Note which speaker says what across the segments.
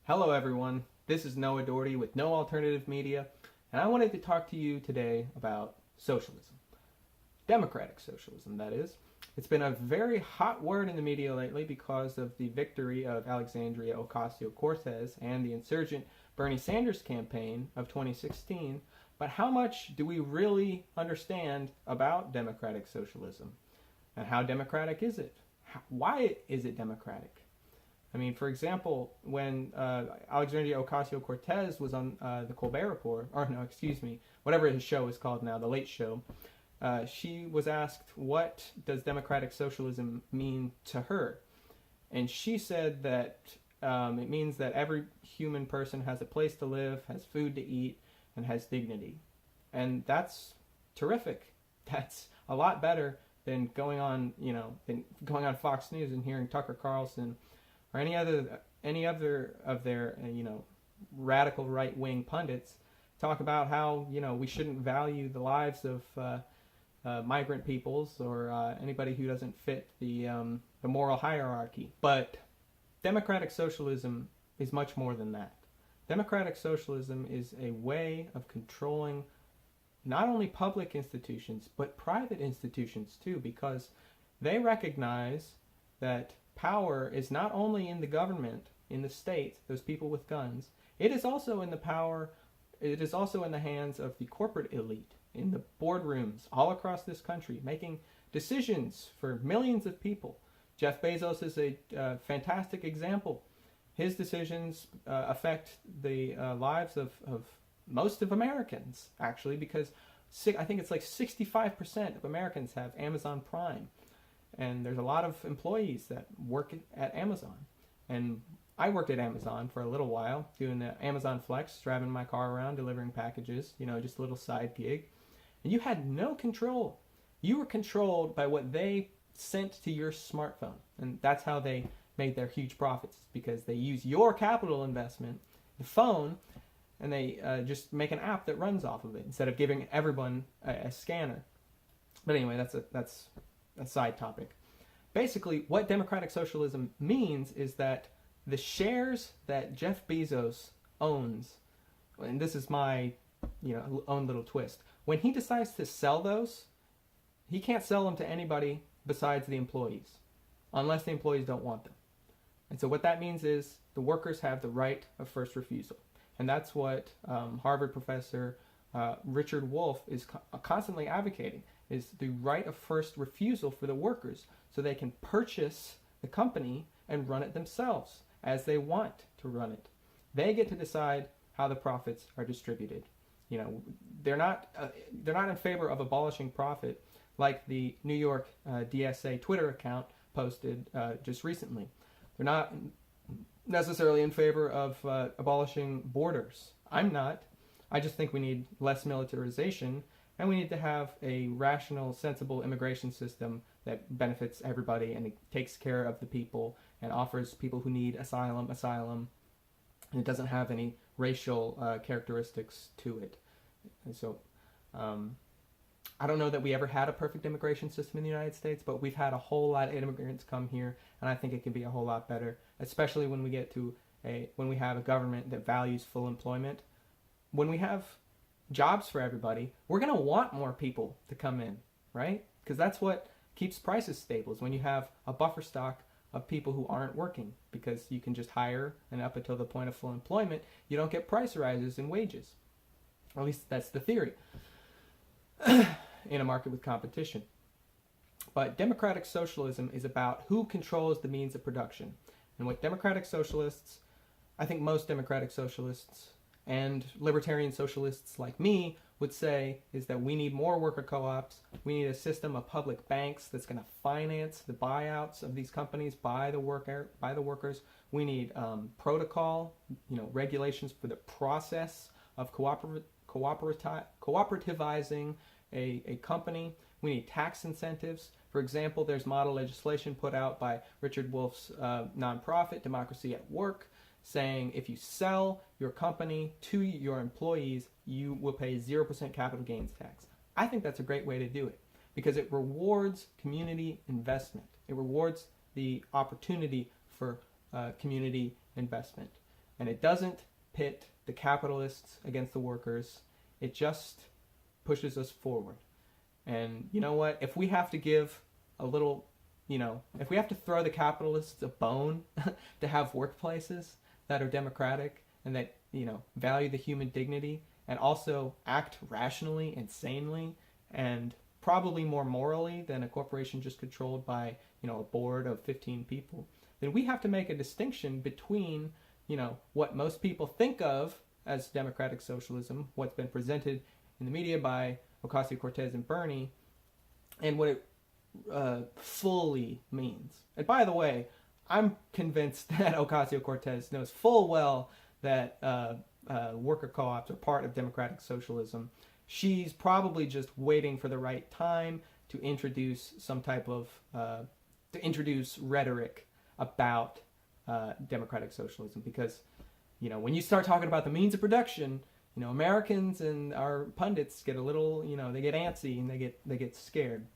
Speaker 1: Hello everyone, this is Noah Doherty with No Alternative Media, and I wanted to talk to you today about socialism. Democratic socialism, that is. It's been a very hot word in the media lately because of the victory of Alexandria Ocasio-Cortez and the insurgent Bernie Sanders campaign of 2016, but how much do we really understand about democratic socialism? And how democratic is it? Why is it democratic? I mean, for example, when Alexandria Ocasio-Cortez was on the Colbert Report, or no, excuse me, whatever his show is called now, The Late Show, she was asked, what does democratic socialism mean to her? And she said that it means that every human person has a place to live, has food to eat, and has dignity. And that's terrific. That's a lot better than going on Fox News and hearing Tucker Carlson or any other of their radical right-wing pundits talk about how we shouldn't value the lives of migrant peoples or anybody who doesn't fit the moral hierarchy. But democratic socialism is much more than that. Democratic socialism is a way of controlling not only public institutions but private institutions too, because they recognize that power is not only in the government, in the state, those people with guns. It is also in the hands of the corporate elite, in the boardrooms all across this country, making decisions for millions of people. Jeff Bezos is a fantastic example. His decisions affect the lives of most of Americans, actually, because I think it's like 65% of Americans have Amazon Prime. And there's a lot of employees that work at Amazon. And I worked at Amazon for a little while, doing the Amazon Flex, driving my car around, delivering packages, just a little side gig. And you had no control. You were controlled by what they sent to your smartphone. And that's how they made their huge profits, because they use your capital investment, the phone, and they just make an app that runs off of it instead of giving everyone a scanner. But anyway, that's a side topic. Basically, what democratic socialism means is that the shares that Jeff Bezos owns, and this is my own little twist, when he decides to sell those, he can't sell them to anybody besides the employees, unless the employees don't want them. And so what that means is the workers have the right of first refusal. And that's what Harvard professor Richard Wolff is constantly advocating, is the right of first refusal for the workers, so they can purchase the company and run it themselves as they want to run it. They get to decide how the profits are distributed. They're not in favor of abolishing profit like the New York DSA Twitter account posted just recently. They're not necessarily in favor of abolishing borders. I'm not. I just think we need less militarization, and we need to have a rational, sensible immigration system that benefits everybody and it takes care of the people and offers people who need asylum, and it doesn't have any racial characteristics to it. And so I don't know that we ever had a perfect immigration system in the United States, but we've had a whole lot of immigrants come here, and I think it can be a whole lot better, especially when we get to when we have a government that values full employment. When we have jobs for everybody, we're going to want more people to come in, right? Because that's what keeps prices stable, is when you have a buffer stock of people who aren't working, because you can just hire, and up until the point of full employment, you don't get price rises in wages. Or at least that's the theory in a market with competition. But democratic socialism is about who controls the means of production. And what democratic socialists, I think most democratic socialists and libertarian socialists like me would say, is that we need more worker co-ops. We need a system of public banks that's going to finance the buyouts of these companies by the workers. We need protocol, regulations for the process of cooperativizing a company. We need tax incentives. For example, there's model legislation put out by Richard Wolff's nonprofit, Democracy at Work, saying if you sell your company to your employees, you will pay 0% capital gains tax. I think that's a great way to do it, because it rewards community investment. It rewards the opportunity for community investment. and it doesn't pit the capitalists against the workers. It just pushes us forward. And you know what? If we have to give a little, if we have to throw the capitalists a bone to have workplaces that are democratic and that, value the human dignity and also act rationally and sanely and probably more morally than a corporation just controlled by, a board of 15 people, then we have to make a distinction between, what most people think of as democratic socialism, what's been presented in the media by Ocasio-Cortez and Bernie, and what it fully means. And by the way, I'm convinced that Ocasio-Cortez knows full well that worker co-ops are part of democratic socialism. She's probably just waiting for the right time to introduce some type of rhetoric about democratic socialism, because when you start talking about the means of production, Americans and our pundits get a little, they get antsy and they get scared.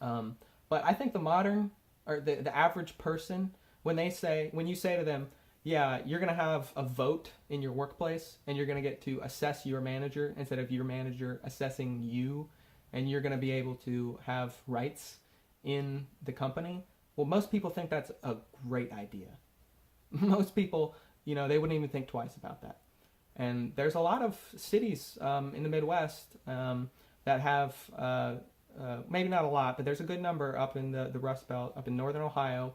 Speaker 1: But I think the modern or the average person, when you say to them, yeah, you're going to have a vote in your workplace and you're going to get to assess your manager instead of your manager assessing you, and you're going to be able to have rights in the company. Well, most people think that's a great idea. Most people, they wouldn't even think twice about that. And there's a lot of cities in the Midwest that have, maybe not a lot, but there's a good number up in the Rust Belt, up in northern Ohio,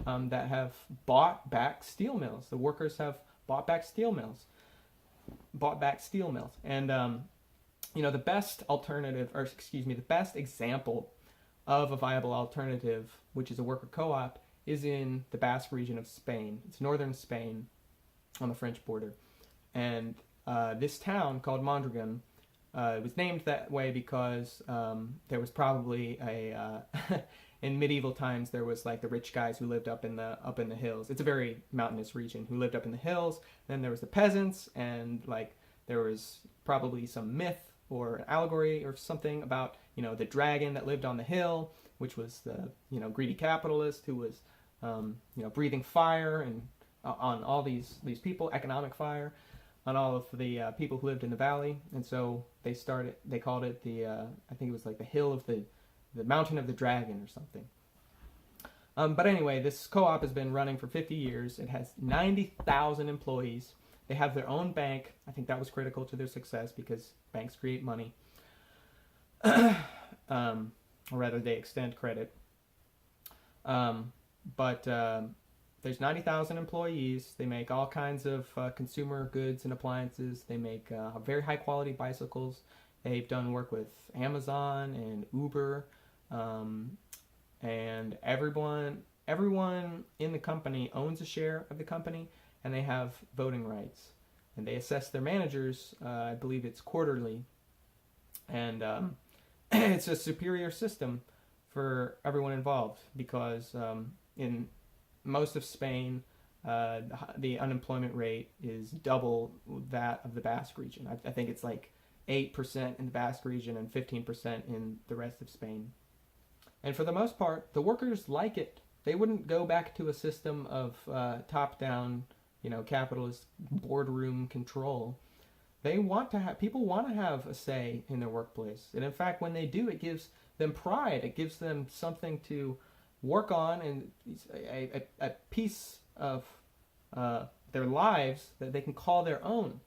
Speaker 1: that have bought back steel mills. The workers have bought back steel mills. And, the best alternative, the best example of a viable alternative, which is a worker co-op, is in the Basque region of Spain. It's northern Spain on the French border. And this town called Mondragon was named that way because there was probably in medieval times there was like the rich guys who lived up in the hills. It's a very mountainous region, who lived up in the hills. Then there was the peasants, and like there was probably some myth or an allegory or something about the dragon that lived on the hill, which was the greedy capitalist who was breathing fire and on all these people, economic fire on all of the people who lived in the valley. And so they called it the I think it was like the hill of the mountain of the dragon or something. But anyway, this co-op has been running for 50 years. It has 90,000 employees. They have their own bank. I think that was critical to their success because banks create money. Or rather, they extend credit. But there's 90,000 employees. They make all kinds of consumer goods and appliances. They make very high-quality bicycles. They've done work with Amazon and Uber. And everyone in the company owns a share of the company, and they have voting rights. And they assess their managers, I believe it's quarterly. And it's a superior system for everyone involved because in most of Spain, the unemployment rate is double that of the Basque region. I think it's like 8% in the Basque region and 15% in the rest of Spain. And for the most part, the workers like it. They wouldn't go back to a system of top-down, capitalist boardroom control. People want to have a say in their workplace. And in fact, when they do, it gives them pride. It gives them something to work on and a piece of their lives that they can call their own.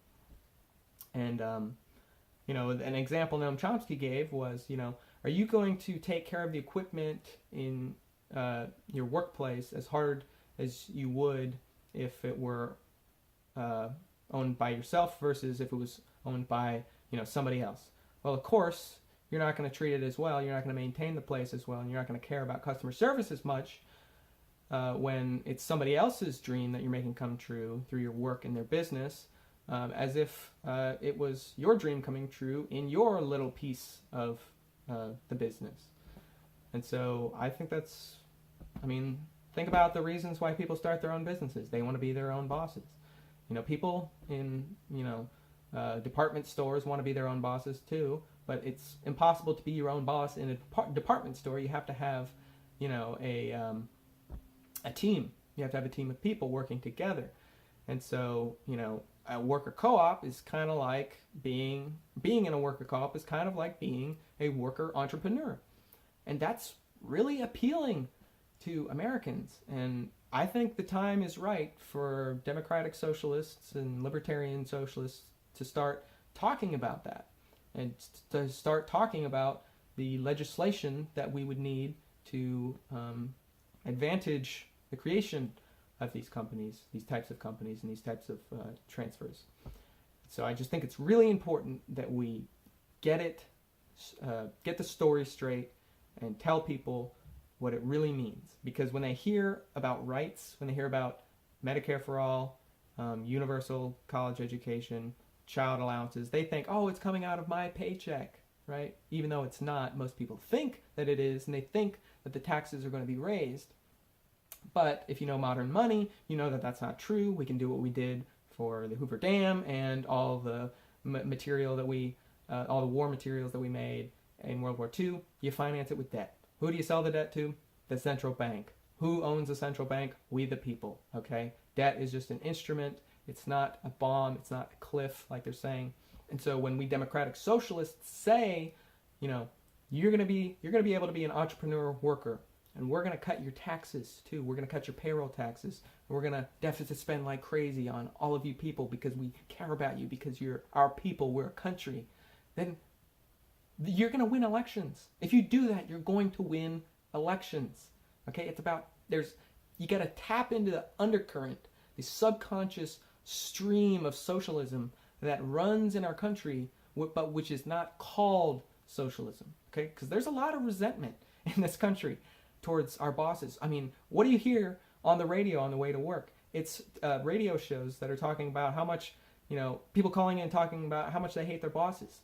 Speaker 1: And, an example Noam Chomsky gave was, are you going to take care of the equipment in your workplace as hard as you would if it were owned by yourself versus if it was owned by, somebody else? Well, of course, you're not going to treat it as well. You're not going to maintain the place as well. And you're not going to care about customer service as much when it's somebody else's dream that you're making come true through your work in their business, as if it was your dream coming true in your little piece of the business. And so I think think about the reasons why people start their own businesses. They want to be their own bosses. People in, department stores want to be their own bosses too, but it's impossible to be your own boss in a department store. You have to have, a team. You have to have a team of people working together. And so, a worker co-op is kind of like being in a worker co-op is kind of like being a worker entrepreneur. And that's really appealing to Americans. And I think the time is right for democratic socialists and libertarian socialists to start talking about that, and to start talking about the legislation that we would need to advantage the creation of these companies, these types of companies, and these types of transfers. So I just think it's really important that we get the story straight, and tell people what it really means. Because when they hear about rights, when they hear about Medicare for all, universal college education, child allowances, they think, oh, it's coming out of my paycheck, right? Even though it's not. Most people think that it is, and they think that the taxes are going to be raised. But if you know modern money, you know that that's not true. We can do what we did for the Hoover Dam and all the material that all the war materials that we made in World War II. You finance it with debt. Who do you sell the debt to? The central bank. Who owns the central bank? We the people, okay? Debt is just an instrument. It's not a bomb. It's not a cliff like they're saying. And so when we democratic socialists say, you're going to be able to be an entrepreneur worker, and we're going to cut your taxes too. We're going to cut your payroll taxes. And we're going to deficit spend like crazy on all of you people because we care about you, because you're our people, we're a country. Then you're going to win elections. If you do that, you're going to win elections. Okay? It's about, you got to tap into the undercurrent, the subconscious stream of socialism that runs in our country, but which is not called socialism. Okay? Because there's a lot of resentment in this country towards our bosses. I mean, what do you hear on the radio on the way to work? It's radio shows that are talking about how much, people calling in and talking about how much they hate their bosses.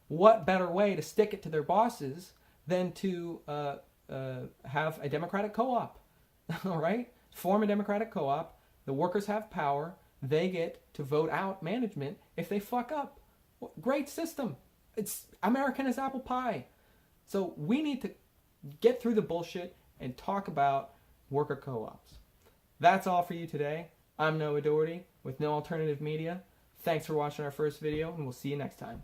Speaker 1: What better way to stick it to their bosses than to have a democratic co-op? All right? Form a democratic co-op. The workers have power. They get to vote out management if they fuck up. Great system. It's American as apple pie. So we need to get through the bullshit and talk about worker co-ops. That's all for you today. I'm Noah Doherty with No Alternative Media. Thanks for watching our first video, and we'll see you next time.